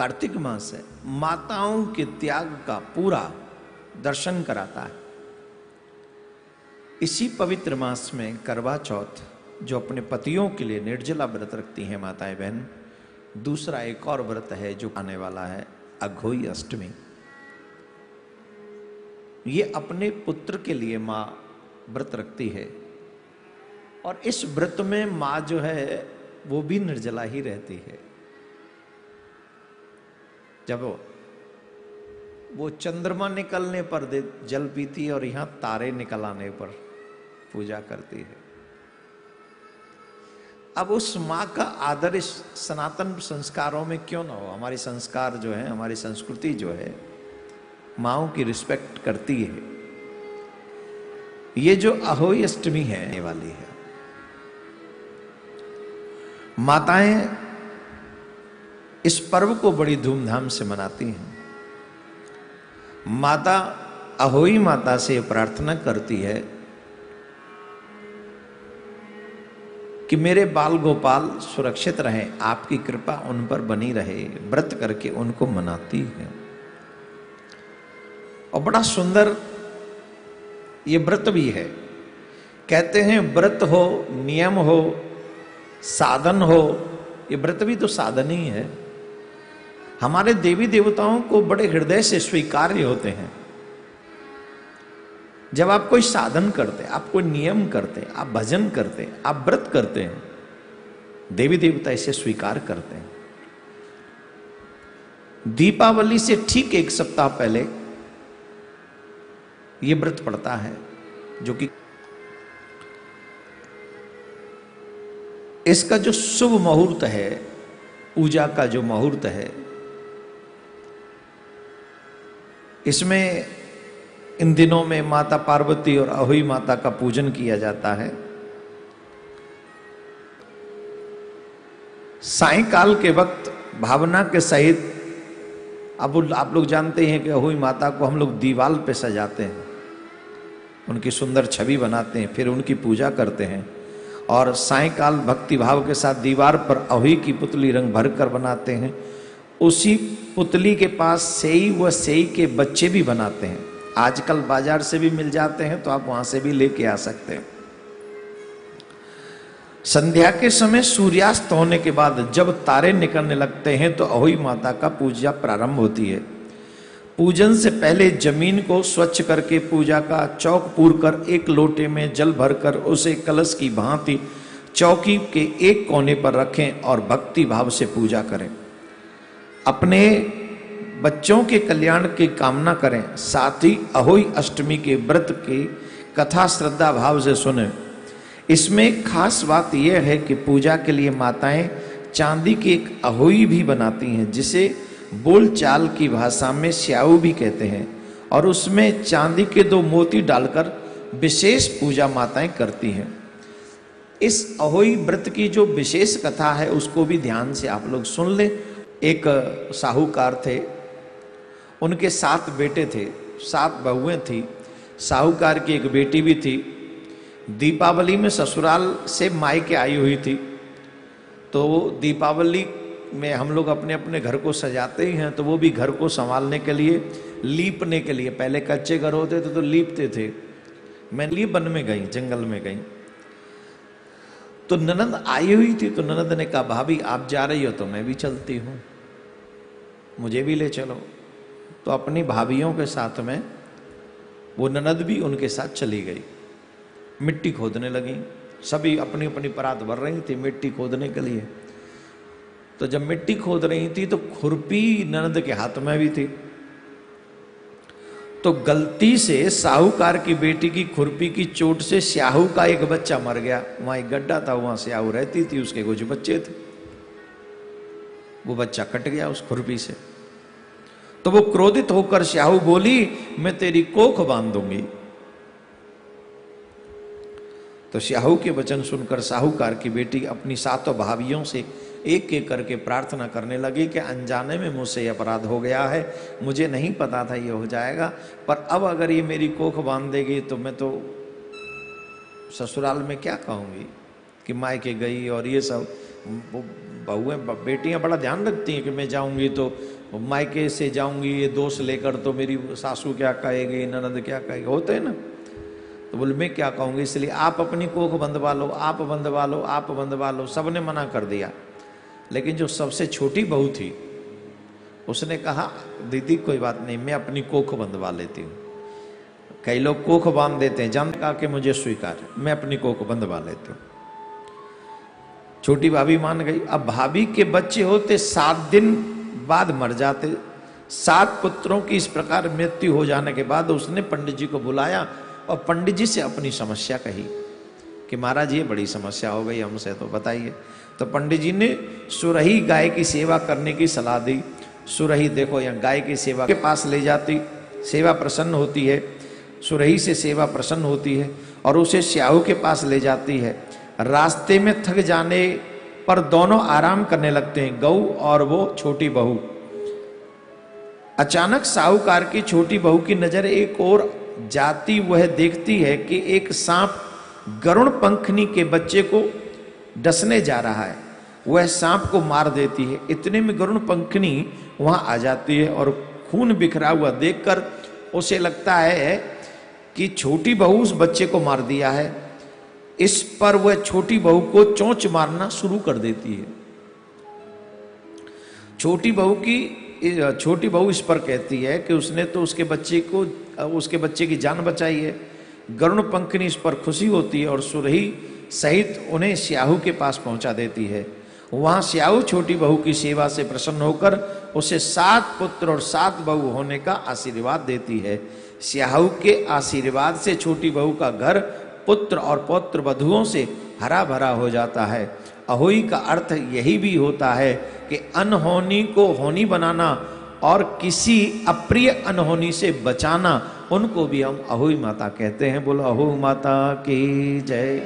कार्तिक मास है, माताओं के त्याग का पूरा दर्शन कराता है। इसी पवित्र मास में करवा चौथ, जो अपने पतियों के लिए निर्जला व्रत रखती हैं माताएं बहन, दूसरा एक और व्रत है जो आने वाला है, अघोई अष्टमी। ये अपने पुत्र के लिए माँ व्रत रखती है, और इस व्रत में माँ जो है वो भी निर्जला ही रहती है। जब वो चंद्रमा निकलने पर जल पीती है और यहां तारे निकल आने पर पूजा करती है। अब उस माँ का आदर इस सनातन संस्कारों में क्यों ना हो? हमारी संस्कार जो है, हमारी संस्कृति जो है, माँओं की रिस्पेक्ट करती है। ये जो अहोई अष्टमी है आने वाली है, माताएं इस पर्व को बड़ी धूमधाम से मनाती हैं। माता अहोई माता से प्रार्थना करती है कि मेरे बाल गोपाल सुरक्षित रहें, आपकी कृपा उन पर बनी रहे। व्रत करके उनको मनाती है, और बड़ा सुंदर ये व्रत भी है। कहते हैं व्रत हो, नियम हो, साधन हो, ये व्रत भी तो साधन ही है। हमारे देवी देवताओं को बड़े हृदय से स्वीकार्य होते हैं। जब आप कोई साधन करते, आप कोई नियम करते, आप भजन करते, आप व्रत करते हैं, देवी देवता इसे स्वीकार करते हैं। दीपावली से ठीक एक सप्ताह पहले यह व्रत पड़ता है, जो कि इसका जो शुभ मुहूर्त है, पूजा का जो मुहूर्त है, इसमें इन दिनों में माता पार्वती और अहोई माता का पूजन किया जाता है। सायंकाल के वक्त भावना के सहित, अब आप लोग जानते हैं कि अहोई माता को हम लोग दीवाल पे सजाते हैं, उनकी सुंदर छवि बनाते हैं, फिर उनकी पूजा करते हैं, और सायंकाल भक्ति भाव के साथ दीवार पर अहोई की पुतली रंग भर कर बनाते हैं। उसी पुतली के पास सेई व सेई के बच्चे भी बनाते हैं। आजकल बाजार से भी मिल जाते हैं, तो आप वहां से भी लेके आ सकते हैं। संध्या के समय सूर्यास्त होने के बाद जब तारे निकलने लगते हैं तो अहोई माता का पूजा प्रारंभ होती है। पूजन से पहले जमीन को स्वच्छ करके पूजा का चौक पूर कर एक लोटे में जल भरकर उसे कलश की भांति चौकी के एक कोने पर रखें और भक्ति भाव से पूजा करें। अपने बच्चों के कल्याण की कामना करें। साथ ही अहोई अष्टमी के व्रत की कथा श्रद्धा भाव से सुने। इसमें खास बात यह है कि पूजा के लिए माताएं चांदी की एक अहोई भी बनाती हैं, जिसे बोलचाल की भाषा में स्याऊ भी कहते हैं, और उसमें चांदी के 2 मोती डालकर विशेष पूजा माताएं करती हैं। इस अहोई व्रत की जो विशेष कथा है उसको भी ध्यान से आप लोग सुन लें। एक साहूकार थे, उनके 7 बेटे थे, 7 बहुएं थी। साहूकार की एक बेटी भी थी। दीपावली में ससुराल से मायके आई हुई थी, तो दीपावली में हम लोग अपने अपने घर को सजाते ही हैं, तो वो भी घर को संभालने के लिए, लीपने के लिए, पहले कच्चे घर होते थे तो लीपते थे। मैं लीप वन में गई, जंगल में गई, तो ननद आई हुई थी। तो ननद ने कहा, भाभी आप जा रही हो तो मैं भी चलती हूँ, मुझे भी ले चलो। तो अपनी भाभीियों के साथ में वो ननद भी उनके साथ चली गई। मिट्टी खोदने लगी, सभी अपनी अपनी परात भर रही थी मिट्टी खोदने के लिए। तो जब मिट्टी खोद रही थी तो खुरपी ननद के हाथ में भी थी। तो गलती से साहूकार की बेटी की खुरपी की चोट से स्याहू का एक बच्चा मर गया। वहां एक गड्ढा था, वहां स्याहू रहती थी, उसके कुछ बच्चे थे। वो बच्चा कट गया उस खुरपी से। तो वो क्रोधित होकर स्याहू बोली, मैं तेरी कोख बांध दूंगी। तो स्याहू के वचन सुनकर साहूकार की बेटी अपनी 7 भाभियों से एक एक करके प्रार्थना करने लगी कि अनजाने में मुझसे अपराध हो गया है, मुझे नहीं पता था ये हो जाएगा, पर अब अगर ये मेरी कोख बांध देगी तो मैं तो ससुराल में क्या कहूंगी कि मायके गई और ये सब। बहुएं बेटियां बड़ा ध्यान रखती हैं कि मैं जाऊंगी तो मायके से जाऊंगी ये दोष लेकर तो मेरी सासू क्या कहेगी, ननद क्या कहेगी, होते हैं ना। तो बोले मैं क्या कहूँगी, इसलिए आप अपनी कोख बंधवा लो, आप बंधवा लो, आप बंधवा लो। सबने मना कर दिया, लेकिन जो सबसे छोटी बहू थी उसने कहा दीदी कोई बात नहीं, मैं अपनी कोख बंधवा लेती हूँ। कई लोग कोख बांध देते हैं, जान का कि मुझे स्वीकार है, मैं अपनी कोख बंधवा लेती हूँ। छोटी भाभी मान गई। अब भाभी के बच्चे होते 7 दिन बाद मर जाते। 7 पुत्रों की इस प्रकार मृत्यु हो जाने के बाद उसने पंडित जी को बुलाया और पंडित जी से अपनी समस्या कही कि महाराज ये बड़ी समस्या हो गई हमसे, तो बताइए। तो पंडित जी ने सुरही गाय की सेवा करने की सलाह दी। सुरही देखो यहाँ गाय की सेवा के पास ले जाती, सेवा प्रसन्न होती है, सुरही से सेवा प्रसन्न होती है और उसे स्याहू के पास ले जाती है। रास्ते में थक जाने पर दोनों आराम करने लगते हैं, गऊ और वो छोटी बहू। अचानक साहूकार की छोटी बहू की नजर एक और जाती, वह देखती है कि एक सांप गरुड़ पंखनी के बच्चे को डसने जा रहा है। वह सांप को मार देती है। इतने में गरुड़ पंखनी वहां आ जाती है और खून बिखरा हुआ देखकर उसे लगता है कि छोटी बहू उस बच्चे को मार दिया है। इस पर वह छोटी बहू को चोंच मारना शुरू कर देती है। छोटी बहू इस पर कहती है कि उसने तो उसके बच्चे की जान बचाई है। गरुड़ पंखनी इस पर खुशी होती है और सुरही सहित उन्हें स्याहू के पास पहुंचा देती है। वहां स्याहू छोटी बहू की सेवा से प्रसन्न होकर उसे 7 पुत्र और 7 बहू होने का आशीर्वाद देती है। स्याहू के आशीर्वाद से छोटी बहू का घर पुत्र और पौत्र वधुओं से हरा भरा हो जाता है। अहोई का अर्थ यही भी होता है कि अनहोनी को होनी बनाना और किसी अप्रिय अनहोनी से बचाना, उनको भी हम अहोई माता कहते हैं। बोलो अहोई माता की जय।